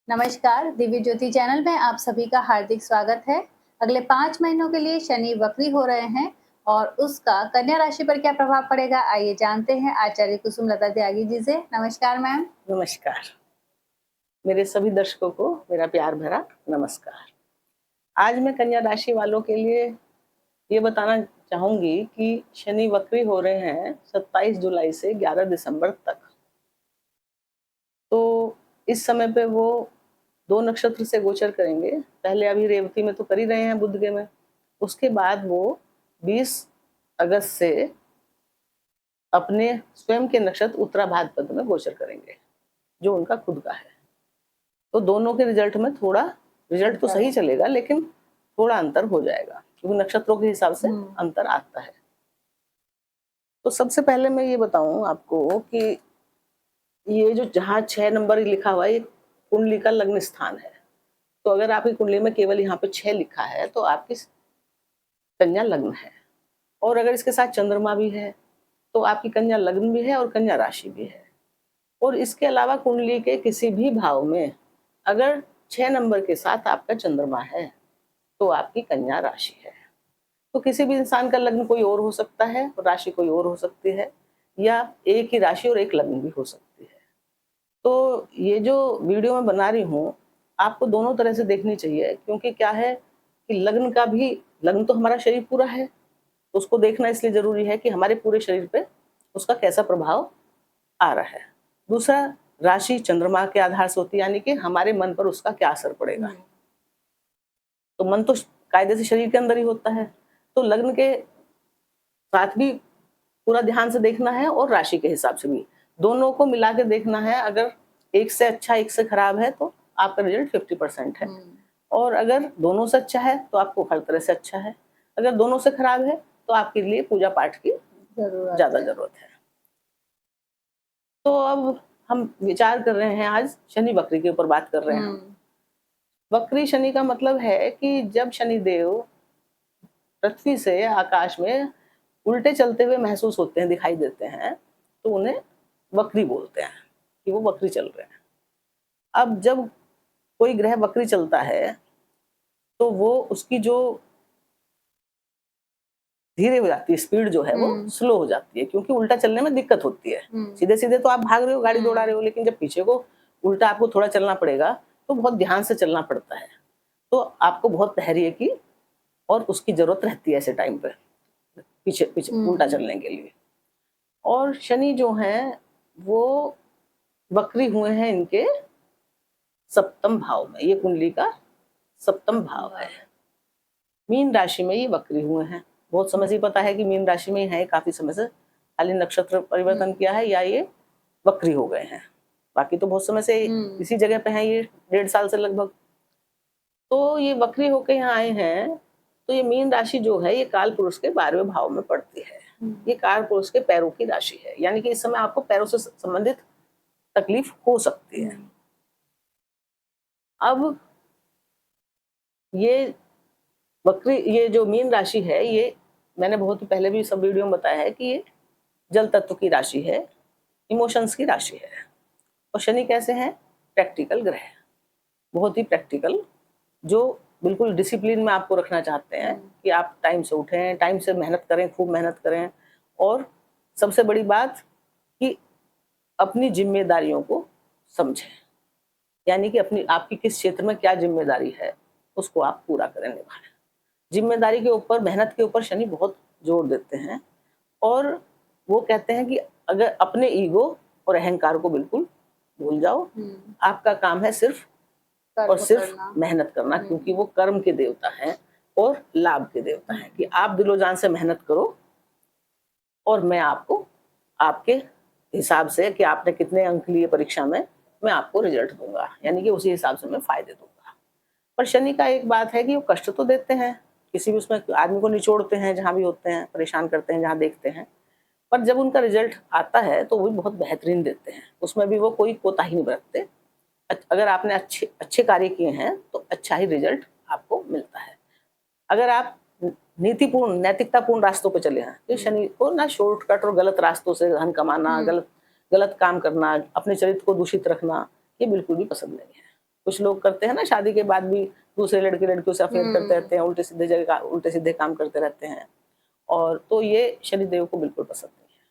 नमस्कार, दिव्य ज्योति चैनल में आप सभी का हार्दिक स्वागत है। अगले 5 महीनों के लिए शनि वक्री हो रहे हैं और उसका कन्या राशि पर क्या प्रभाव पड़ेगा, आइए जानते हैं आचार्य कुसुम लता त्यागी जी से। नमस्कार मैम। नमस्कार। मेरे सभी दर्शकों को मेरा प्यार भरा नमस्कार। आज मैं कन्या राशि वालों के लिए ये बताना चाहूंगी कि शनि वक्री हो रहे हैं 27 जुलाई से 11 दिसंबर तक। तो इस समय पे वो 2 नक्षत्र से गोचर करेंगे। पहले अभी रेवती में तो कर ही रहे हैं, बुध के में। उसके बाद वो 20 अगस्त से अपने स्वयं के नक्षत्र उत्तराभाद्र में गोचर करेंगे, जो उनका खुद का है। तो दोनों के रिजल्ट में थोड़ा रिजल्ट तो सही चलेगा, लेकिन थोड़ा अंतर हो जाएगा क्योंकि नक्षत्रों के हिसाब से अंतर आता है। तो सबसे पहले मैं ये बताऊं आपको कि ये जो जहाँ 6 नंबर लिखा हुआ है, ये कुंडली का लग्न स्थान है। तो अगर आपकी कुंडली में केवल यहाँ पे 6 लिखा है तो आपकी कन्या लग्न है। और अगर इसके साथ चंद्रमा भी है तो आपकी कन्या लग्न भी है और कन्या राशि भी है। और इसके अलावा कुंडली के किसी भी भाव में अगर 6 नंबर के साथ आपका चंद्रमा है तो आपकी कन्या राशि है। तो किसी भी इंसान का लग्न कोई और हो सकता है और राशि कोई और हो सकती है, या एक ही राशि और एक लग्न भी हो सकती है। तो ये जो वीडियो मैं बना रही हूँ, आपको दोनों तरह से देखनी चाहिए, क्योंकि क्या है कि लग्न तो हमारा शरीर पूरा है, तो उसको देखना इसलिए जरूरी है कि हमारे पूरे शरीर पे उसका कैसा प्रभाव आ रहा है। दूसरा, राशि चंद्रमा के आधार से होती है, यानी कि हमारे मन पर उसका क्या असर पड़ेगा। तो मन तो कायदे से शरीर के अंदर ही होता है, तो लग्न के साथ भी पूरा ध्यान से देखना है और राशि के हिसाब से भी, दोनों को मिला के देखना है। अगर एक से अच्छा एक से खराब है तो आपका रिजल्ट 50% है, और अगर दोनों से अच्छा है तो आपको हर तरह से अच्छा है। अगर दोनों से खराब है तो आपके लिए पूजा पाठ की ज्यादा जरूरत है। तो अब हम विचार कर रहे हैं, आज शनि वक्री के ऊपर बात कर रहे हैं। वक्री शनि का मतलब है कि जब शनि देव पृथ्वी से आकाश में उल्टे चलते हुए महसूस होते हैं, दिखाई देते हैं, तो उन्हें वक्री बोलते हैं कि वो वक्री चल रहे हैं। अब जब कोई ग्रह वक्री चलता है तो वो उसकी जो धीरे हो जाती है, स्पीड जो है वो स्लो हो जाती है, क्योंकि उल्टा चलने में दिक्कत होती है। सीधे सीधे तो आप भाग रहे हो, गाड़ी दौड़ा रहे हो, लेकिन जब पीछे को उल्टा आपको थोड़ा चलना पड़ेगा तो बहुत ध्यान से चलना पड़ता है। तो आपको बहुत धैर्य की और उसकी जरूरत रहती है ऐसे टाइम पे, पीछे पीछे उल्टा चलने के लिए। और शनि जो हैं वो वक्री हुए हैं इनके सप्तम भाव में। ये कुंडली का सप्तम भाव है। मीन राशि में ये वक्री हुए हैं। बहुत समय से पता है कि मीन राशि में है, काफी समय से, खाली नक्षत्र परिवर्तन किया है या ये वक्री हो गए हैं। बाकी तो बहुत समय से इसी जगह पे हैं, ये 1.5 साल से लगभग। तो ये वक्री होके यहाँ आए हैं। तो ये मीन राशि जो है ये काल पुरुष के 12वें भाव में पड़ती है। ये काल पुरुष के पैरों की राशि है, यानी कि इस समय आपको पैरों से संबंधित तकलीफ हो सकती है। अब ये जो मीन राशि है, ये मैंने बहुत ही पहले भी सब वीडियो में बताया है कि ये जल तत्व की राशि है, इमोशंस की राशि है। और शनि कैसे हैं? प्रैक्टिकल ग्रह, बहुत ही प्रैक्टिकल, जो बिल्कुल डिसिप्लिन में आपको रखना चाहते हैं कि आप टाइम से उठें, टाइम से मेहनत करें, खूब मेहनत करें। और सबसे बड़ी बात कि अपनी जिम्मेदारियों को समझें, यानी कि आपकी किस क्षेत्र में क्या जिम्मेदारी है उसको आप पूरा करें, निभाएं। जिम्मेदारी के ऊपर, मेहनत के ऊपर शनि बहुत जोर देते हैं, और वो कहते हैं कि अगर अपने ईगो और अहंकार को बिल्कुल भूल जाओ। आपका काम है सिर्फ और सिर्फ मेहनत करना, क्योंकि वो कर्म के देवता हैं और लाभ के देवता हैं, कि आप दिलो जान से मेहनत करो और मैं आपको आपके हिसाब से कि आपने कितने अंक लिए परीक्षा में, मैं आपको रिजल्ट दूंगा, यानी कि उसी हिसाब से मैं फायदे दूंगा। पर शनि का एक बात है कि वो कष्ट तो देते हैं, किसी भी उसमें आदमी को निचोड़ते हैं, जहां भी होते हैं परेशान करते हैं, जहां देखते हैं। पर जब उनका रिजल्ट आता है तो वो बहुत बेहतरीन देते हैं, उसमें भी वो कोई कोताही नहीं बरतते। अगर आपने अच्छे अच्छे कार्य किए हैं तो अच्छा ही रिजल्ट आपको मिलता है। अगर आप नीतिपूर्ण, नैतिकतापूर्ण रास्तों पर चले हैं, तो शनि को ना शॉर्टकट और गलत रास्तों से धन कमाना, गलत काम करना, अपने चरित्र को दूषित रखना, ये बिल्कुल भी पसंद नहीं है। कुछ लोग करते हैं ना, शादी के बाद भी दूसरे लड़के लड़कियों से अफेयर करते रहते हैं, उल्टे सीधे जगह उल्टे सीधे काम करते रहते हैं, और तो ये शनिदेव को बिल्कुल पसंद नहीं है।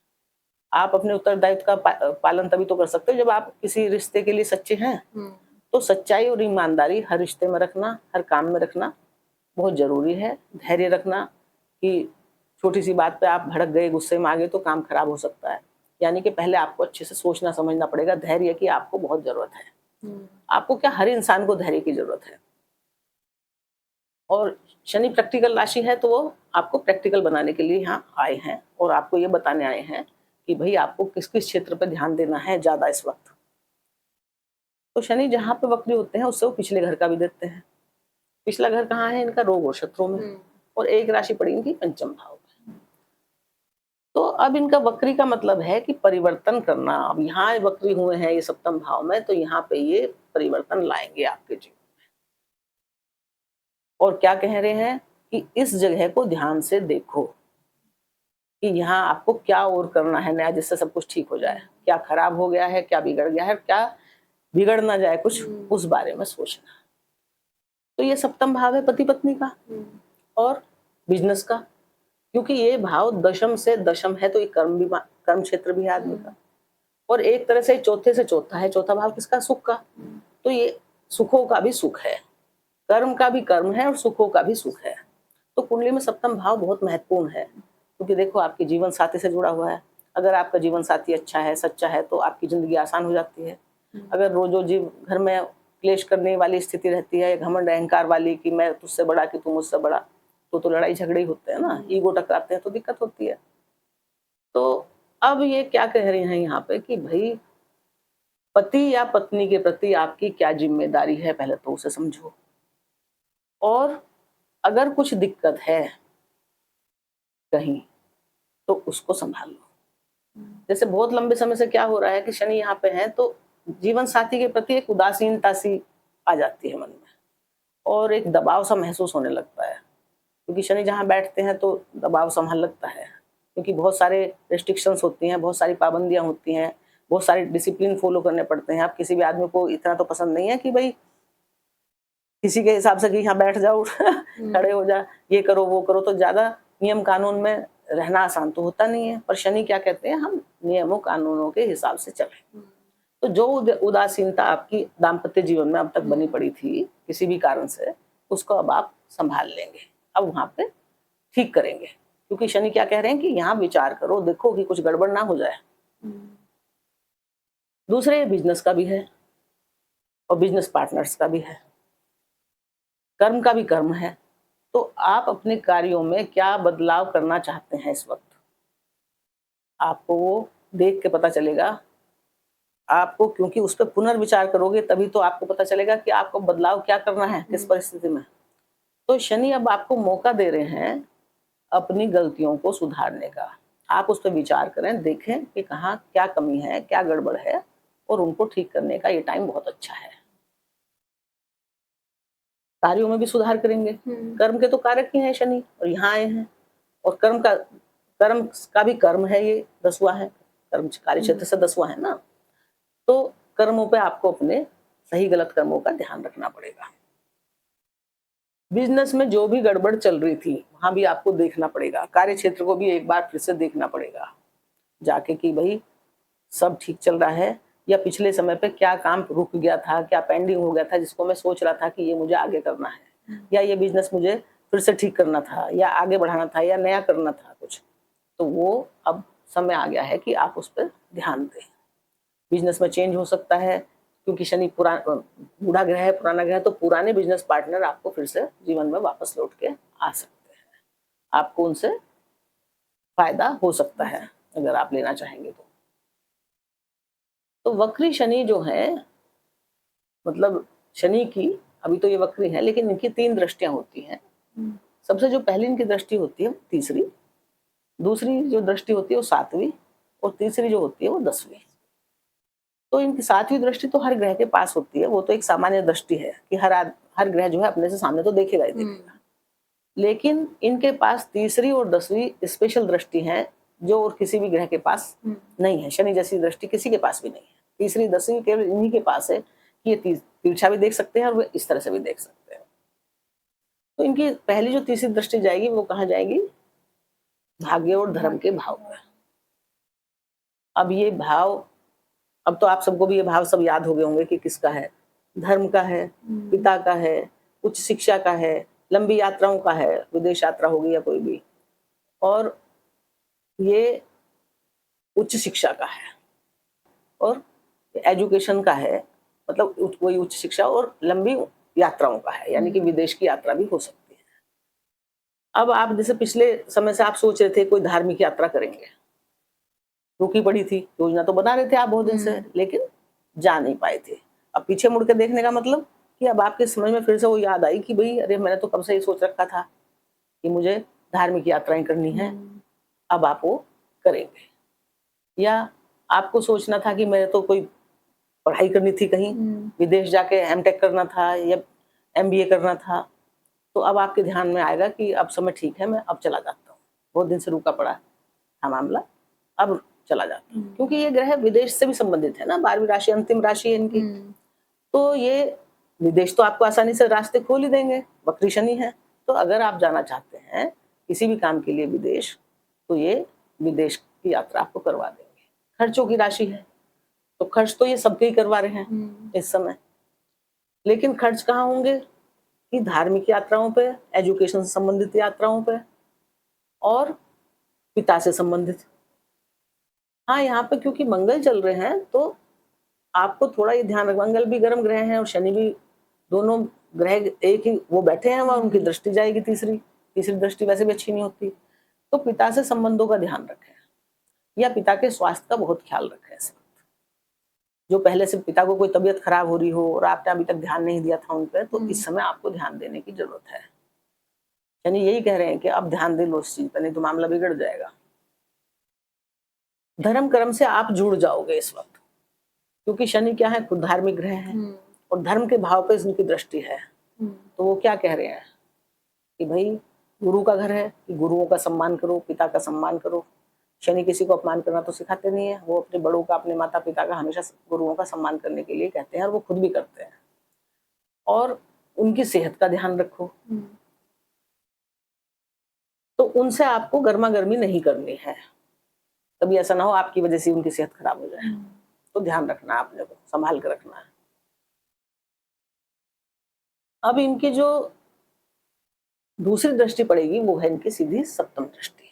आप अपने उत्तरदायित्व का पालन तभी तो कर सकते हो जब आप किसी रिश्ते के लिए सच्चे हैं। तो सच्चाई और ईमानदारी हर रिश्ते में रखना, हर काम में रखना बहुत जरूरी है। धैर्य रखना कि छोटी सी बात पे आप भड़क गए, गुस्से में आ गए तो काम खराब हो सकता है। यानी कि पहले आपको अच्छे से सोचना समझना पड़ेगा। धैर्य की आपको बहुत जरूरत है। आपको क्या, हर इंसान को धैर्य की जरूरत है। और शनि प्रैक्टिकल राशि है, तो वो आपको प्रैक्टिकल बनाने के लिए यहाँ आए हैं और आपको ये बताने आए हैं कि भाई आपको किस किस क्षेत्र पर ध्यान देना है ज्यादा इस वक्त। तो शनि जहाँ पे वक्री होते हैं उससे वो पिछले घर का भी देते हैं। पिछला घर कहाँ है इनका? रोग और शत्रु में, और एक राशि पड़ी इनकी पंचम भाव में। तो अब इनका वक्री का मतलब है कि परिवर्तन करना। अब यहाँ वक्री हुए हैं ये सप्तम भाव में, तो यहाँ पे ये परिवर्तन लाएंगे आपके जीवन में। और क्या कह रहे हैं कि इस जगह को ध्यान से देखो कि यहाँ आपको क्या और करना है नया, जिससे सब कुछ ठीक हो जाए। क्या खराब हो गया है, क्या बिगड़ गया है, क्या बिगड़ ना जाए कुछ, उस बारे में सोचना। तो ये सप्तम भाव है पति पत्नी का और बिजनेस का, क्योंकि ये भाव दशम से दशम है, तो ये कर्म क्षेत्र भी है आदमी का, और एक तरह से चौथे से चौथा है। चौथा भाव किसका? सुख का। तो ये सुखों का भी सुख है, कर्म का भी कर्म है और सुखों का भी सुख है। तो कुंडली में सप्तम भाव बहुत महत्वपूर्ण है, क्योंकि देखो आपके जीवन साथी से जुड़ा हुआ है। अगर आपका जीवन साथी अच्छा है, सच्चा है, तो आपकी जिंदगी आसान हो जाती है। अगर रोजो जीव घर में क्लेश करने वाली स्थिति रहती है, घमंड अहंकार वाली कि मैं तुझसे बड़ा कि तू मुझसे बड़ा, तो लड़ाई झगड़े ही होते हैं ना, ईगो टकराते हैं, तो दिक्कत होती है। तो अब ये क्या कह रहे हैं यहाँ पे कि भाई पति या पत्नी के प्रति आपकी क्या जिम्मेदारी है, पहले तो उसे समझो। और अगर कुछ दिक्कत है कहीं, तो उसको संभाल लो। जैसे बहुत लंबे समय से क्या हो रहा है कि शनि यहाँ पे है, तो जीवन साथी के प्रति एक उदासीनता सी आ जाती है मन में, और एक दबाव सा महसूस होने लगता है। क्योंकि शनि जहाँ बैठते हैं तो दबाव संभाल लगता है, क्योंकि बहुत सारे रेस्ट्रिक्शंस होती हैं, बहुत सारी पाबंदियां होती हैं, बहुत सारे डिसिप्लिन फॉलो करने पड़ते हैं। आप किसी भी आदमी को इतना तो पसंद नहीं है कि भाई किसी के हिसाब से कि यहाँ बैठ जाओ खड़े हो जा, ये करो वो करो। तो ज्यादा नियम कानून में रहना आसान तो होता नहीं है, पर शनि क्या कहते हैं, हम नियमों कानूनों के हिसाब से चले। तो जो उदासीनता आपकी दाम्पत्य जीवन में अब तक बनी पड़ी थी किसी भी कारण से, उसको अब आप संभाल लेंगे, अब वहां पे ठीक करेंगे। क्योंकि शनि क्या कह रहे हैं कि यहाँ विचार करो, देखो कि कुछ गड़बड़ ना हो जाए। दूसरे बिजनेस का भी है और बिजनेस पार्टनर्स का भी है, कर्म का भी कर्म है। तो आप अपने कार्यों में क्या बदलाव करना चाहते हैं इस वक्त, आपको वो देख के पता चलेगा आपको, क्योंकि उस पर पुनर्विचार करोगे तभी तो आपको पता चलेगा कि आपको बदलाव क्या करना है, किस परिस्थिति में। तो शनि अब आपको मौका दे रहे हैं अपनी गलतियों को सुधारने का। आप उस पर विचार करें, देखें कि कहाँ क्या कमी है, क्या गड़बड़ है, और उनको ठीक करने का ये टाइम बहुत अच्छा है। कार्यों में भी सुधार करेंगे। कर्म के तो कारक ही हैं शनि, और यहाँ आए हैं, और कर्म का भी कर्म है, ये 10वां है, कर्म कार्य क्षेत्र से 10वां है ना। तो कर्मों पे आपको अपने सही गलत कर्मों का ध्यान रखना पड़ेगा। बिजनेस में जो भी गड़बड़ चल रही थी वहां भी आपको देखना पड़ेगा, कार्य क्षेत्र को भी एक बार फिर से देखना पड़ेगा जाके कि भाई सब ठीक चल रहा है, या पिछले समय पे क्या काम रुक गया था, क्या पेंडिंग हो गया था, जिसको मैं सोच रहा था कि ये मुझे आगे करना है, या ये बिजनेस मुझे फिर से ठीक करना था, या आगे बढ़ाना था, या नया करना था कुछ। तो वो अब समय आ गया है कि आप उस पर ध्यान दें। बिजनेस में चेंज हो सकता है, क्योंकि शनि बूढ़ा ग्रह है, पुराना ग्रह है, तो पुराने बिजनेस पार्टनर आपको फिर से जीवन में वापस लौट के आ सकते हैं। आपको उनसे फायदा हो सकता है अगर आप लेना चाहेंगे तो वक्री शनि जो है, मतलब शनि की अभी तो ये वक्री है, लेकिन इनकी 3 दृष्टियां होती हैं। सबसे जो पहली इनकी दृष्टि होती है तीसरी, दूसरी जो दृष्टि होती है वो 7वीं, और तीसरी जो होती है वो 10वीं। तो इनकी 7वीं दृष्टि तो हर ग्रह के पास होती है, वो तो एक सामान्य दृष्टि है कि हर ग्रह जो है अपने से सामने तो देखेगा ही देखेगा। लेकिन इनके पास तीसरी और 10वीं स्पेशल दृष्टि है, जो और किसी भी ग्रह के पास नहीं है। शनि जैसी दृष्टि किसी के पास भी नहीं है। तीसरी 10वीं केवल इन्हीं के पास है, कि ये तिरछा भी देख सकते हैं और वे इस तरह से भी देख सकते हैं। तो इनकी पहली जो तीसरी दृष्टि जाएगी वो कहाँ जाएगी? भाग्य और धर्म के भाव पर। अब ये भाव, अब तो आप सबको भी ये भाव सब याद हो गए होंगे कि किसका है। धर्म का है, पिता का है, उच्च शिक्षा का है, लंबी यात्राओं का है, विदेश यात्रा होगी या कोई भी, और ये उच्च शिक्षा का है और एजुकेशन का है, मतलब वही उच्च शिक्षा और लंबी यात्राओं का है, यानी कि विदेश की यात्रा भी हो सकती है। अब आप जैसे पिछले समय से आप सोच रहे थे कोई धार्मिक यात्रा करेंगे, रुकी पड़ी थी, योजना तो बना रहे थे आप बहुत दिन से, लेकिन जा नहीं पाए थे। अब पीछे मुड़ के देखने का मतलब कि अब आपके समझ में फिर से वो याद आई कि भाई अरे मैंने तो कब से ये सोच रखा था कि मुझे धार्मिक यात्राएं करनी है, अब आप वो करेंगे। या आपको सोचना था कि मैंने तो कोई पढ़ाई करनी थी कहीं, विदेश जाके एमटेक करना था या एमबीए करना था, तो अब आपके ध्यान में आएगा कि अब समय ठीक है, मैं अब चला जाता हूँ, बहुत दिन से रुका पड़ा था मामला, अब चला जाता हूँ। क्योंकि ये ग्रह विदेश से भी संबंधित है ना, 12वीं राशि अंतिम राशि है इनकी, तो ये विदेश तो आपको आसानी से रास्ते खोल ही देंगे, वक्री शनि है। तो अगर आप जाना चाहते हैं किसी भी काम के लिए विदेश, तो ये विदेश की यात्रा आपको करवा देंगे। खर्चों की राशि है, तो खर्च तो ये सबके ही करवा रहे हैं इस समय, लेकिन खर्च कहाँ होंगे? कि धार्मिक यात्राओं पे, एजुकेशन से संबंधित यात्राओं पे और पिता से संबंधित। हाँ, यहाँ पे क्योंकि मंगल चल रहे हैं तो आपको थोड़ा ये ध्यान रखना, मंगल भी गर्म ग्रह हैं और शनि भी, दोनों ग्रह एक ही वो बैठे हैं वहां, उनकी दृष्टि जाएगी तीसरी दृष्टि वैसे भी अच्छी नहीं होती। तो पिता से संबंधों का ध्यान रखें या पिता के स्वास्थ्य का बहुत ख्याल रखें। जो पहले से पिता को कोई तबीयत खराब हो रही हो और आपने अभी तक ध्यान नहीं दिया था उन पर, तो इस समय आपको ध्यान देने की जरूरत है। यानी यही कह रहे हैं कि अब ध्यान दे लो उस चीज पर, नहीं तो मामला बिगड़ जाएगा। धर्म कर्म से आप जुड़ जाओगे इस वक्त, क्योंकि शनि क्या है? खुद धार्मिक ग्रह है और धर्म के भाव पे उनकी दृष्टि है। तो वो क्या कह रहे हैं कि भाई गुरु का घर है, कि गुरुओं का सम्मान करो, पिता का सम्मान करो। शनि किसी को अपमान करना तो सिखाते नहीं है, वो अपने बड़ों का, अपने माता पिता का, हमेशा गुरुओं का सम्मान करने के लिए कहते हैं और वो खुद भी करते हैं। और उनकी सेहत का ध्यान रखो, तो उनसे आपको गर्मा गर्मी नहीं करनी है, कभी ऐसा ना हो आपकी वजह से उनकी सेहत खराब हो जाए। तो ध्यान रखना, आपने को संभाल के रखना है। अब इनकी जो दूसरी दृष्टि पड़ेगी वो है इनकी सीधी सप्तम दृष्टि।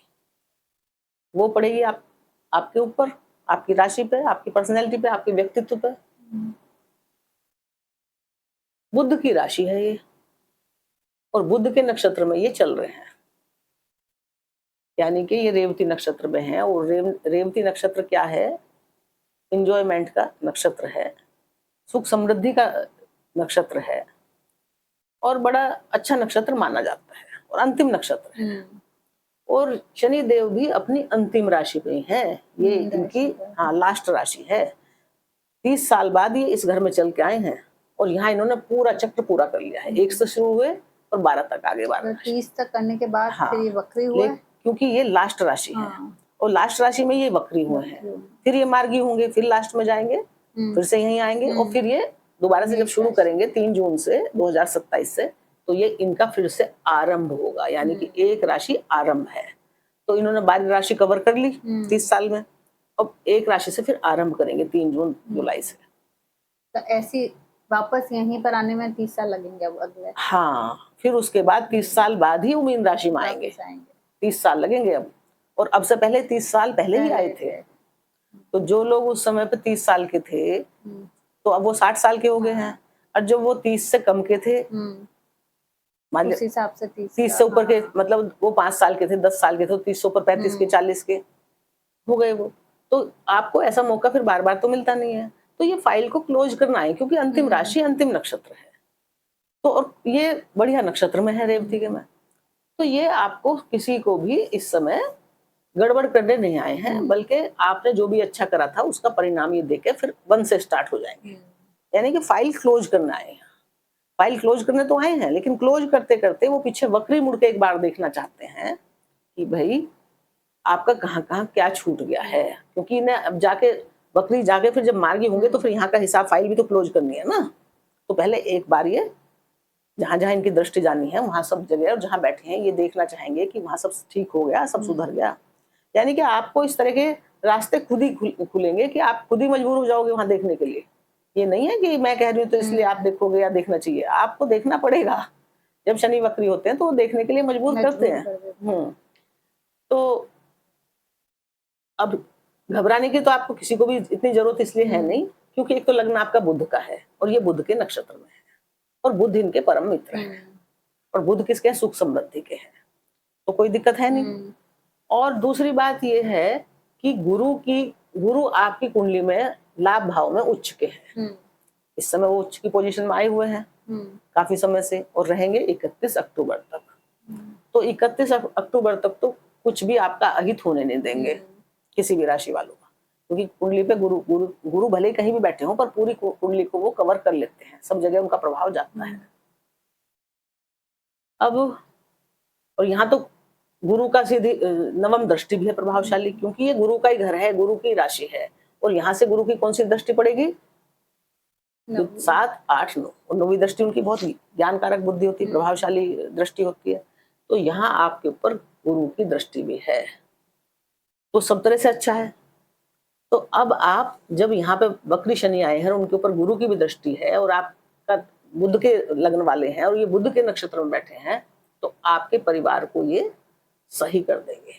वो पड़ेगी आपके ऊपर, आपकी राशि पे, आपकी पर्सनैलिटी पे, आपके व्यक्तित्व पे। बुध की राशि है ये और बुध के नक्षत्र में ये चल रहे हैं, यानी कि ये रेवती नक्षत्र में है। और रेवती नक्षत्र क्या है? एंजॉयमेंट का नक्षत्र है, सुख समृद्धि का नक्षत्र है और बड़ा अच्छा नक्षत्र माना जाता है और अंतिम नक्षत्र है। और शनि देव भी अपनी अंतिम राशि पे है, ये इनकी लास्ट राशि है। 30 साल बाद ये इस घर में चल के आए हैं और यहाँ इन्होंने पूरा चक्र पूरा कर लिया है। 1 से शुरू हुए और 12 तक आगे 12 30 तक करने के बाद फिर ये वक्री हुए, क्योंकि ये लास्ट राशि है और लास्ट राशि में ये वक्री हुए हैं। फिर ये मार्गी होंगे, फिर लास्ट में जाएंगे, फिर से यहीं आएंगे और फिर ये दोबारा से जब शुरू करेंगे 3 जून से 2027 से, तो ये इनका फिर से आरंभ होगा, यानी कि एक राशि आरंभ है। तो इन्होंने 12 राशि कवर कर ली 30 साल में, अब एक राशि से फिर आरंभ करेंगे 3 जून जुलाई से। तो ऐसी वापस यहीं पर आने में 30 साल लगेंगे अब अगले। हाँ, फिर उसके बाद 30 साल बाद ही मीन राशि में आएंगे। 30 साल लगेंगे अब, और अब से पहले 30 साल पहले ही आए थे। तो जो लोग उस समय पे 30 साल के थे तो अब वो 60 साल के हो गए हैं, और जो वो 30 से कम के थे, उस हिसाब से 30 से ऊपर के, मतलब वो 5 साल के थे, 10 साल के थे, 30 से ऊपर 35 के, 40 के हो गए वो। तो आपको ऐसा मौका फिर बार बार तो मिलता नहीं है, तो ये फाइल को क्लोज करना है, क्योंकि अंतिम राशि अंतिम नक्षत्र है। तो और ये बढ़िया नक्षत्र में है रेवती के में, तो ये आपको किसी को भी इस समय गड़बड़ करने नहीं आए हैं, बल्कि आपने जो भी अच्छा करा था उसका परिणाम ये देके फिर 1 से स्टार्ट हो जाएंगे। यानी कि फाइल क्लोज करना है। फाइल क्लोज करने तो आए हैं, लेकिन क्लोज करते करते वो पीछे वक्री मुड़ के एक बार देखना चाहते हैं कि भाई आपका कहाँ कहाँ क्या छूट गया है, क्योंकि इन्हें अब जाके वक्री जाके फिर जब मार्गी होंगे तो फिर यहाँ का हिसाब फाइल भी तो क्लोज करनी है ना। तो पहले एक बार ये जहां जहां इनकी दृष्टि जानी है वहां सब जगह और जहां बैठे हैं ये देखना चाहेंगे कि वहां सब ठीक हो गया, सब सुधर गया। यानी कि आपको इस तरह के रास्ते खुद ही खुलेंगे कि आप खुद ही मजबूर हो जाओगे वहां देखने के लिए। ये नहीं है कि मैं कह रही हूँ तो इसलिए आप देखोगे या देखना चाहिए, आपको देखना पड़ेगा। जब शनि वक्री होते हैं तो वो देखने के लिए मजबूर करते हैं। तो अब घबराने की तो आपको किसी को भी इतनी जरूरत इसलिए है नहीं, क्योंकि एक तो लग्न आपका बुध का है और ये बुध के नक्षत्र में है और बुध इनके परम मित्र हैं और बुध किसके हैं, सुख समृद्धि के हैं, तो कोई दिक्कत है नहीं। और दूसरी बात ये है कि गुरु आपकी कुंडली में लाभ भाव में उच्च के हैं। इस समय वो उच्च की पोजीशन में आए हुए हैं काफी समय से और रहेंगे 31 अक्टूबर तक। तो 31 अक्टूबर तक तो कुछ भी आपका अहित होने नहीं देंगे किसी भी राशि वालों का, क्योंकि कुंडली पे गुरु गुरु गुरु भले ही कहीं भी बैठे हो पर पूरी कुंडली को वो कवर कर लेते हैं, सब जगह उनका प्रभाव जाता है। अब और यहाँ तो गुरु का सीधी नवम दृष्टि भी है प्रभावशाली, क्योंकि ये गुरु का ही घर है, गुरु की राशि है और यहाँ से गुरु की कौन सी दृष्टि पड़ेगी, 7, 8, 9 और 9वीं दृष्टि उनकी बहुत ज्ञान कारक बुद्धि होती है, प्रभावशाली दृष्टि होती है। तो यहाँ आपके ऊपर गुरु की दृष्टि भी है, तो सब तरह से अच्छा है। तो अब आप जब यहाँ पे वक्री शनि आए हैं और उनके ऊपर गुरु की भी दृष्टि है और आपका बुध के लग्न वाले हैं और ये बुध के नक्षत्र में बैठे हैं, तो आपके परिवार को ये सही कर देंगे।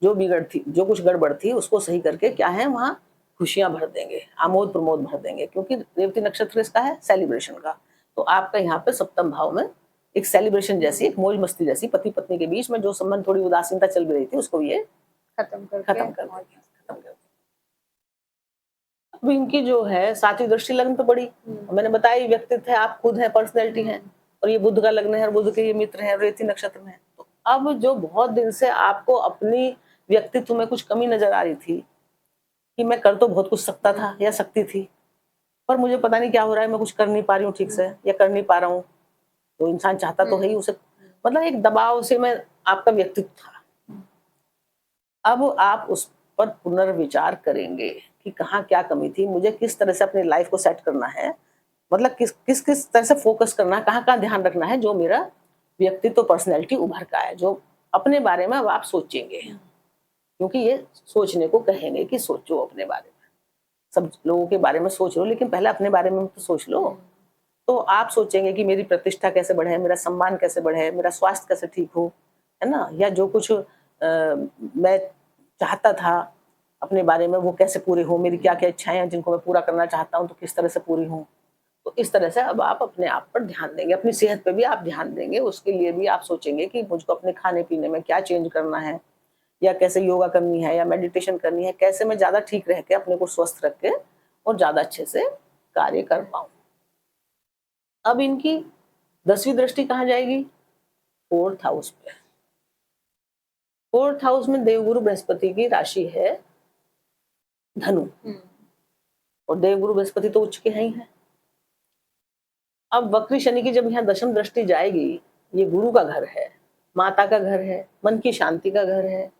जो बिगड़ थी, जो कुछ गड़बड़ थी उसको सही करके क्या है वहां खुशियां भर देंगे, आमोद प्रमोद भर देंगे, क्योंकि रेवती नक्षत्र इसका है सेलिब्रेशन का। तो आपका यहाँ पे सप्तम भाव में एक सेलिब्रेशन जैसी, एक मौज मस्ती जैसी, पति पत्नी के बीच में जो संबंध थोड़ी उदासीनता चल रही थी उसको ये खत्म कर देंगे। अब इनकी जो है 7वीं दृष्टि लग्न पे पड़ी। मैंने बताया व्यक्तित्व है, आप खुद है, पर्सनैलिटी है और ये बुध का लग्न है और बुध के ये मित्र है, रेवती नक्षत्र में है। तो अब जो बहुत दिन से आपको अपनी व्यक्तित्व में कुछ कमी नजर आ रही थी कि मैं कर तो बहुत कुछ सकता था या सकती थी, पर मुझे पता नहीं क्या हो रहा है, मैं कुछ कर नहीं पा रही हूँ ठीक से या कर नहीं पा रहा हूँ, तो इंसान चाहता तो है ही उसे, मतलब एक दबाव से मैं आपका व्यक्तित्व था। अब आप उस पर पुनर्विचार करेंगे कि कहाँ क्या कमी थी, मुझे किस तरह से अपनी लाइफ को सेट करना है, मतलब किस तरह से फोकस करना है, कहाँ कहाँ ध्यान रखना है, जो मेरा व्यक्तित्व पर्सनैलिटी उभर का है, जो अपने बारे में अब आप सोचेंगे, क्योंकि ये सोचने को कहेंगे कि सोचो अपने बारे में। सब लोगों के बारे में सोच लो लेकिन पहले अपने बारे में तो सोच लो। तो आप सोचेंगे कि मेरी प्रतिष्ठा कैसे बढ़े, मेरा सम्मान कैसे बढ़े, मेरा स्वास्थ्य कैसे ठीक हो, है ना, या जो कुछ मैं चाहता था अपने बारे में वो कैसे पूरी हो, मेरी क्या क्या इच्छाएं हैं जिनको मैं पूरा करना चाहता हूँ तो किस तरह से पूरी हो। तो इस तरह से अब आप अपने आप पर ध्यान देंगे, अपनी सेहत पे भी आप ध्यान देंगे, उसके लिए भी आप सोचेंगे कि मुझको अपने खाने पीने में क्या चेंज करना है, या कैसे योगा करनी है या मेडिटेशन करनी है, कैसे मैं ज्यादा ठीक रह के अपने को स्वस्थ रख के और ज्यादा अच्छे से कार्य कर पाऊं। अब इनकी 10वीं दृष्टि कहाँ जाएगी, 4th हाउस पे। 4th हाउस में देवगुरु बृहस्पति की राशि है धनु और देवगुरु बृहस्पति तो उच्च के हैं ही है। अब वक्री शनि की जब यहाँ दशम दृष्टि जाएगी, ये गुरु का घर है, माता का घर है, मन की शांति का घर है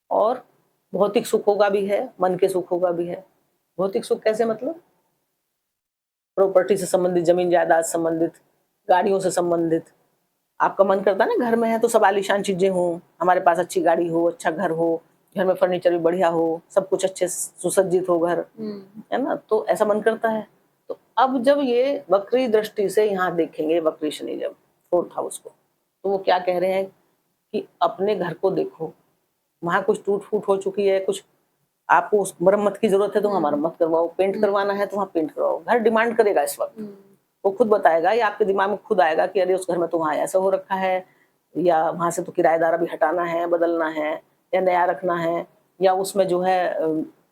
और भौतिक सुखों का भी है, मन के सुखों का भी है। भौतिक सुख कैसे, मतलब प्रॉपर्टी से संबंधित, जमीन जायदाद संबंधित, गाड़ियों से संबंधित। आपका मन करता है ना घर में है तो सब आलीशान चीजें हो, हमारे पास अच्छी गाड़ी हो, अच्छा घर हो, घर में फर्नीचर भी बढ़िया हो, सब कुछ अच्छे सुसज्जित हो घर, है ना, तो ऐसा मन करता है। तो अब जब ये वक्री दृष्टि से यहाँ देखेंगे वक्री शनि जब 4th हाउस को, तो वो क्या कह रहे हैं कि अपने घर को देखो, वहां कुछ टूट फूट हो चुकी है, कुछ आपको उस मरम्मत की जरूरत है तो वहां मरम्मत करवाओ, पेंट करवाना है तो वहां पेंट करवाओ। घर डिमांड करेगा इस वक्त, वो खुद बताएगा या आपके दिमाग में खुद आएगा कि अरे उस घर में तो वहां ऐसा हो रखा है, या वहां से तो किराएदार अभी हटाना है, बदलना है या नया रखना है, या उसमें जो है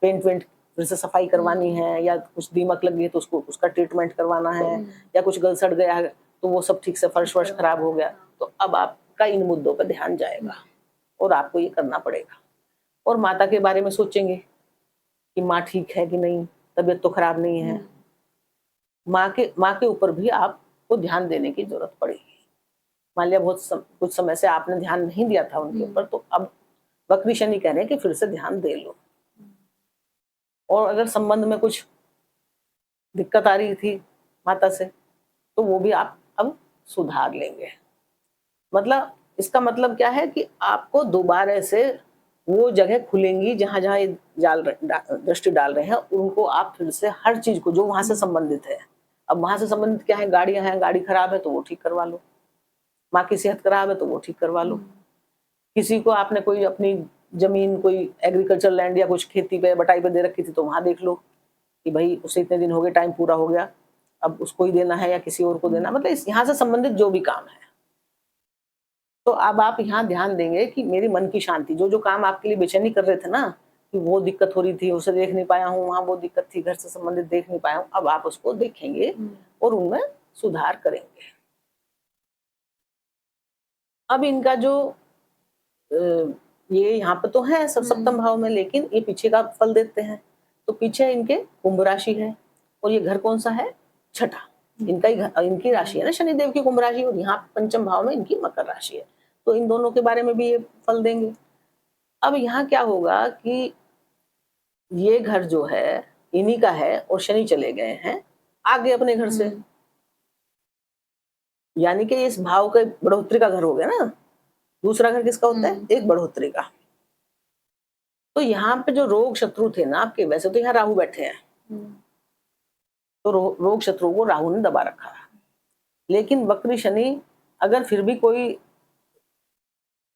पेंट वेंट फिर से सफाई करवानी है, या कुछ दीमक लग गई तो उसका ट्रीटमेंट करवाना है, या कुछ गल सड़ गया है तो वो सब ठीक से फर्श वर्श खराब हो गया। तो अब आपका इन मुद्दों पर ध्यान जाएगा और आपको ये करना पड़ेगा। और माता के बारे में सोचेंगे कि माँ ठीक है कि नहीं, तबीयत तो खराब नहीं है। माँ के ऊपर भी आपको ध्यान देने की जरूरत पड़ेगी। मान लिया कुछ समय से आपने ध्यान नहीं दिया था उनके ऊपर, तो अब वक्री शनि कह रहे हैं कि फिर से ध्यान दे लो। और अगर संबंध में कुछ दिक्कत आ रही थी माता से, तो वो भी आप अब सुधार लेंगे। मतलब इसका मतलब क्या है कि आपको दोबारा से वो जगह खुलेंगी जहाँ जहाँ ये दृष्टि डाल रहे हैं, उनको आप फिर से हर चीज को जो वहां से संबंधित है, अब वहां से संबंधित क्या है, गाड़ियां हैं, गाड़ी खराब है तो वो ठीक करवा लो, माँ की सेहत खराब है तो वो ठीक करवा लो, किसी को आपने कोई अपनी जमीन, कोई एग्रीकल्चर लैंड या कुछ खेती पे बटाई पे दे रखी थी तो वहां देख लो कि भाई उसे इतने दिन हो गए, टाइम पूरा हो गया, अब उसको ही देना है या किसी और को देना, मतलब यहाँ से संबंधित जो भी काम है। तो अब आप यहाँ ध्यान देंगे कि मेरी मन की शांति, जो जो काम आपके लिए बेचैनी कर रहे थे ना, कि वो दिक्कत हो रही थी, उसे देख नहीं पाया हूँ, वहां वो दिक्कत थी, घर से संबंधित देख नहीं पाया हूँ, अब आप उसको देखेंगे और उनमें सुधार करेंगे। अब इनका जो ये यहाँ पे तो है सब सप्तम भाव में, लेकिन ये पीछे का फल देते हैं। तो पीछे इनके कुंभ राशि है और ये घर कौन सा है, छठा, इनका ही घर, इनकी राशि है ना शनिदेव की कुंभ राशि, और यहाँ पंचम भाव में इनकी मकर राशि है, तो इन दोनों के बारे में भी ये फल देंगे। अब यहाँ क्या होगा कि ये घर जो है इन्हीं का है और शनि चले गए हैं आगे अपने घर से, यानी कि इस भाव के बढ़ोतरी का घर हो गया ना। दूसरा घर किसका होता है, एक बढ़ोतरी का। तो यहाँ पे जो रोग शत्रु थे ना आपके, वैसे तो यहाँ राहु बैठे हैं, तो रोग शत्रु को राहु ने दबा रखा है, लेकिन वक्री शनि अगर फिर भी कोई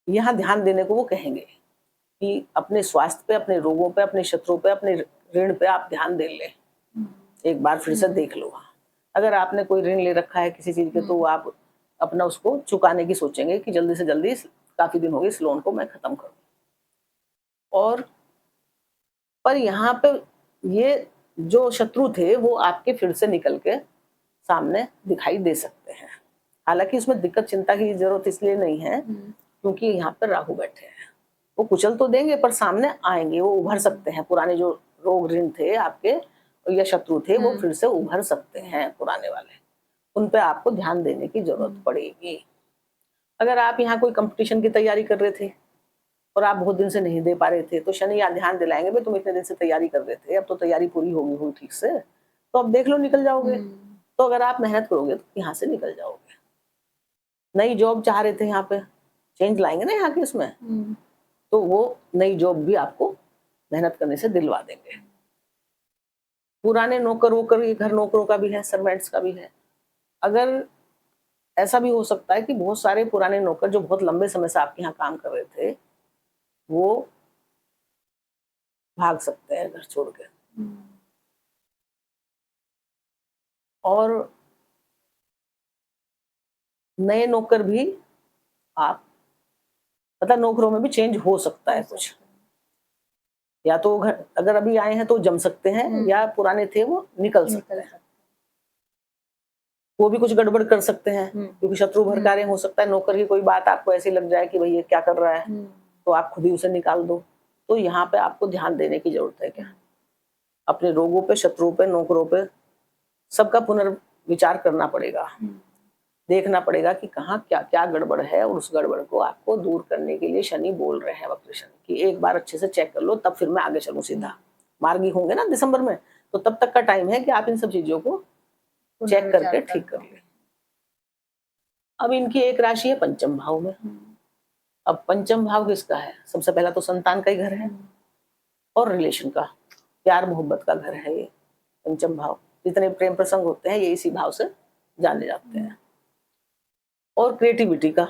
यहाँ ध्यान देने को वो कहेंगे कि अपने स्वास्थ्य पे, अपने रोगों पे, अपने शत्रुओं पे, अपने ऋण पे आप ध्यान दे ले, एक बार फिर से देख लो। अगर आपने कोई ऋण ले रखा है किसी चीज के, तो आप अपना उसको चुकाने की सोचेंगे कि जल्दी से जल्दी, काफी दिन हो गए इस लोन को मैं खत्म करूं। और पर यहाँ पे ये जो शत्रु थे वो आपके फिर से निकल के सामने दिखाई दे सकते हैं। हालांकि उसमें दिक्कत चिंता की जरूरत इसलिए नहीं है क्योंकि यहाँ पर राहु बैठे हैं, वो कुचल तो देंगे पर सामने आएंगे, वो उभर सकते हैं। पुराने जो रोग ऋण थे आपके या शत्रु थे वो फिर से उभर सकते हैं पुराने वाले, उन पे आपको ध्यान देने की जरूरत पड़ेगी। अगर आप यहाँ कोई कंपटीशन की तैयारी कर रहे थे और आप बहुत दिन से नहीं दे पा रहे थे, तो शनि यहाँ ध्यान दिलाएंगे, भाई तुम इतने दिन से तैयारी कर रहे थे, अब तो तैयारी पूरी होगी हुई ठीक से, तो अब देख लो निकल जाओगे। तो अगर आप मेहनत करोगे तो यहाँ से निकल जाओगे। नई जॉब चाह रहे थे, यहाँ पे चेंज लाएंगे ना यहाँ के इसमें, तो वो नई जॉब भी आपको मेहनत करने से दिलवा देंगे। पुराने नौकर वोकर, ये घर नौकरों का भी है, सर्वेंट्स का भी है। अगर ऐसा भी हो सकता है कि बहुत सारे पुराने नौकर जो बहुत लंबे समय से आपके यहाँ काम कर रहे थे, वो भाग सकते हैं घर छोड़ के। और नए नौकर भी आप, मतलब नौकरों में भी चेंज हो सकता है कुछ, या तो घर अगर अभी आए हैं तो जम सकते हैं, या पुराने थे वो निकल सकते हैं, वो भी कुछ गड़बड़ कर सकते हैं क्योंकि शत्रु भड़का हो सकता है। नौकर की कोई बात आपको ऐसी लग जाए कि भाई ये क्या कर रहा है, तो आप खुद ही उसे निकाल दो। तो यहाँ पे आपको ध्यान देने की जरूरत है, क्या अपने रोगों पे, शत्रुओं पे, नौकरों पे, सबका पुनर्विचार करना पड़ेगा, देखना पड़ेगा कि कहाँ क्या क्या गड़बड़ है, और उस गड़बड़ को आपको दूर करने के लिए शनि बोल रहे हैं, वक्र शनि, कि एक बार अच्छे से चेक कर लो तब फिर मैं आगे चलूं सीधा। मार्गी होंगे ना दिसंबर में, तो तब तक का टाइम है कि आप इन सब चीजों को चेक करके ठीक कर ले। अब इनकी एक राशि है पंचम भाव में। अब पंचम भाव किसका है, सबसे पहला तो संतान का ही घर है और रिलेशन का, प्यार मोहब्बत का घर है ये पंचम भाव। जितने प्रेम प्रसंग होते हैं ये इसी भाव से जाने जाते हैं। और क्रिएटिविटी का,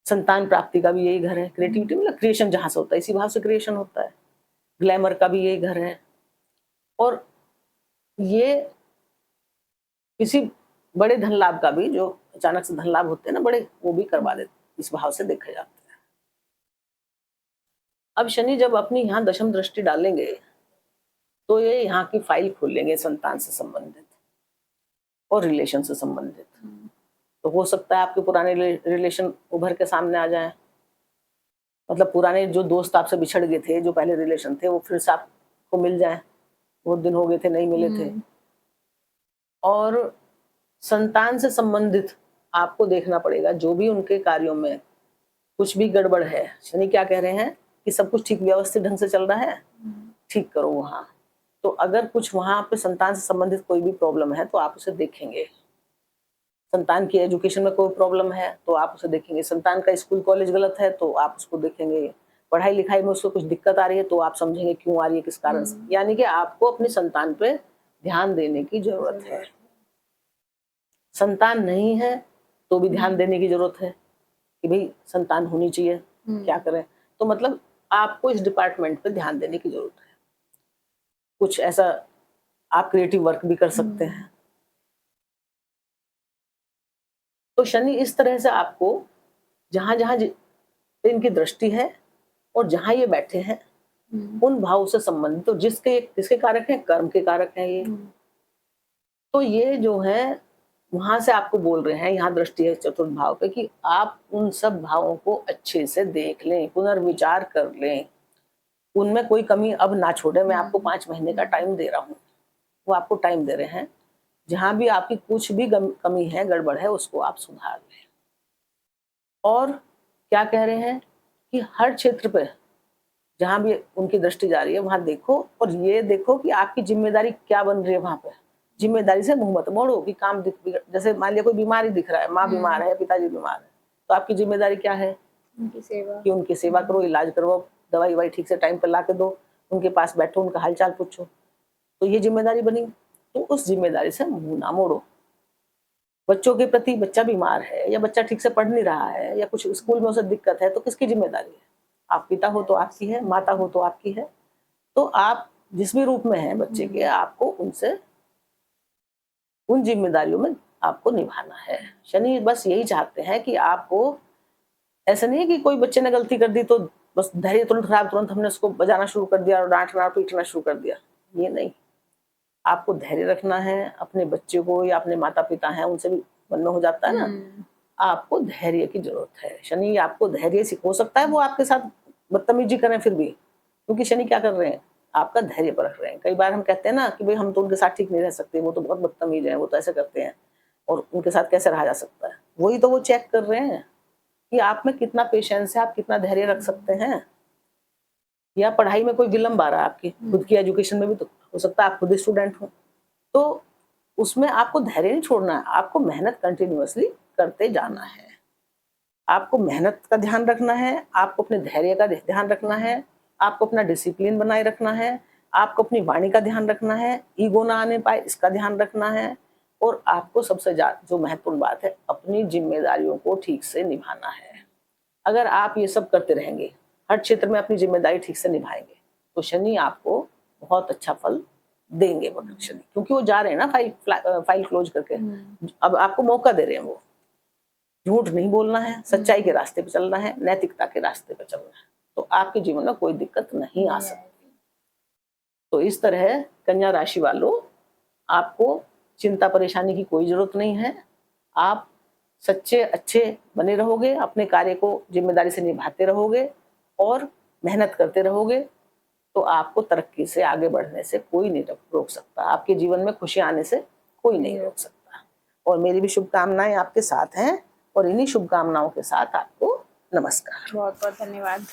संतान प्राप्ति का भी यही घर है। क्रिएटिविटी मतलब क्रिएशन जहां से होता है, इसी भाव से क्रिएशन होता है। ग्लैमर का भी यही घर है, और ये किसी बड़े धन लाभ का भी, जो अचानक से धन लाभ होते हैं ना बड़े, वो भी करवा देते, इस भाव से देखे जाते हैं। अब शनि जब अपनी यहाँ दशम दृष्टि डालेंगे तो ये यहाँ की फाइल खोलेंगे संतान से संबंधित और रिलेशन से संबंधित। तो हो सकता है आपके पुराने रिलेशन उभर के सामने आ जाएं, मतलब पुराने जो दोस्त आपसे बिछड़ गए थे, जो पहले रिलेशन थे, वो फिर से आपको मिल जाएं, बहुत दिन हो गए थे नहीं मिले थे। और संतान से संबंधित आपको देखना पड़ेगा, जो भी उनके कार्यों में कुछ भी गड़बड़ है, शनि क्या कह रहे हैं कि सब कुछ ठीक व्यवस्थित ढंग से चल रहा है, ठीक करो वहां, तो अगर कुछ वहां पे संतान से संबंधित कोई भी प्रॉब्लम है तो आप उसे देखेंगे। संतान की एजुकेशन में कोई प्रॉब्लम है तो आप उसे देखेंगे। संतान का स्कूल कॉलेज गलत है तो आप उसको देखेंगे। पढ़ाई लिखाई में उसको कुछ दिक्कत आ रही है तो आप समझेंगे क्यों आ रही है, किस कारण से। यानी कि आपको अपनी संतान पे ध्यान देने की जरूरत है। संतान नहीं है तो भी ध्यान देने की जरूरत है कि भाई संतान होनी चाहिए, क्या करें। तो मतलब आपको इस डिपार्टमेंट पे ध्यान देने की जरूरत है। कुछ ऐसा आप क्रिएटिव वर्क भी कर सकते हैं। तो शनि इस तरह से आपको जहां जहां इनकी दृष्टि है और जहां ये बैठे हैं उन भाव से संबंधित, तो जिसके कारक हैं, कर्म के कारक हैं ये। तो ये जो है वहां से आपको बोल रहे हैं, यहाँ दृष्टि है चतुर्थ भाव पे, कि आप उन सब भावों को अच्छे से देख लें, पुनर्विचार कर लें, उनमें कोई कमी अब ना छोड़े। मैं आपको 5 महीने का टाइम दे रहा हूँ, वो आपको टाइम दे रहे हैं। जहां भी आपकी कुछ भी कमी है, गड़बड़ है, उसको आप सुधार लें। और क्या कह रहे हैं कि हर क्षेत्र पे जहां भी उनकी दृष्टि जा रही है वहां देखो, और ये देखो कि आपकी जिम्मेदारी क्या बन रही है वहां पे। जिम्मेदारी से मुंह मत मोड़ो कि काम जैसे मान लिया कोई बीमारी दिख रहा है, माँ बीमार है, पिताजी बीमार है, तो आपकी जिम्मेदारी क्या है? उनकी सेवा, कि उनकी सेवा करो, इलाज करवाओ, दवाई ववाई ठीक से टाइम पर ला के दो, उनके पास बैठो, उनका हालचाल पूछो। तो ये जिम्मेदारी बनी, तो उस जिम्मेदारी से मुंह ना मोड़ो। बच्चों के प्रति, बच्चा बीमार है या बच्चा ठीक से पढ़ नहीं रहा है या कुछ स्कूल में उसे दिक्कत है, तो किसकी जिम्मेदारी है? आप पिता हो तो आपकी है, माता हो तो आपकी है। तो आप जिस भी रूप में हैं बच्चे के, आपको उनसे उन जिम्मेदारियों में आपको निभाना है। शनि बस यही चाहते हैं कि आपको, ऐसा नहीं है कि कोई बच्चे ने गलती कर दी तो बस धैर्य तुरंत खराब, तुरंत हमने उसको बजाना शुरू कर दिया और डांटना पीटना शुरू कर दिया। ये नहीं, आपको धैर्य रखना है। अपने बच्चे को या अपने माता पिता हैं उनसे भी मन में हो जाता है ना, आपको धैर्य की जरूरत है। शनि आपको धैर्य सिखा सकता है, वो आपके साथ बदतमीजी करें फिर भी, क्योंकि शनि क्या कर रहे हैं? आपका धैर्य परख रहे हैं। कई बार हम कहते हैं ना कि भाई हम तो उनके साथ ठीक नहीं रह सकते, वो तो बहुत बदतमीज है, वो तो ऐसे करते हैं, और उनके साथ कैसे रहा जा सकता है? वही तो वो चेक कर रहे हैं कि आप में कितना पेशेंस है, आप कितना धैर्य रख सकते हैं। या पढ़ाई में कोई विलंब आ रहा है आपकी, खुद की एजुकेशन में भी तो हो सकता है आप खुद स्टूडेंट हो, तो उसमें आपको धैर्य नहीं छोड़ना है, आपको मेहनत कंटिन्यूअसली करते जाना है। आपको मेहनत का ध्यान रखना है, आपको अपने धैर्य का ध्यान रखना है, आपको अपना डिसिप्लिन बनाए रखना है, आपको अपनी वाणी का ध्यान रखना है, ईगो ना आने पाए इसका ध्यान रखना है, और आपको सबसे जो महत्वपूर्ण बात है, अपनी जिम्मेदारियों को ठीक से निभाना है। अगर आप ये सब करते रहेंगे, हर क्षेत्र में अपनी जिम्मेदारी ठीक से निभाएंगे, तो शनि आपको बहुत अच्छा फल देंगे। शनि क्योंकि वो जा रहे हैं ना फाइल क्लोज करके, अब आपको मौका दे रहे हैं। वो झूठ नहीं बोलना है, सच्चाई के रास्ते पे चलना है, नैतिकता के रास्ते पे चलना है, तो आपके जीवन में कोई दिक्कत नहीं आ सकती। तो इस तरह कन्या राशि वालों, आपको चिंता परेशानी की कोई जरूरत नहीं है। आप सच्चे अच्छे बने रहोगे, अपने कार्य को जिम्मेदारी से निभाते रहोगे और मेहनत करते रहोगे, तो आपको तरक्की से आगे बढ़ने से कोई नहीं रोक सकता। आपके जीवन में खुशियां आने से कोई नहीं रोक सकता। और मेरी भी शुभकामनाएं आपके साथ हैं, और इन्हीं शुभकामनाओं के साथ आपको नमस्कार। बहुत बहुत धन्यवाद।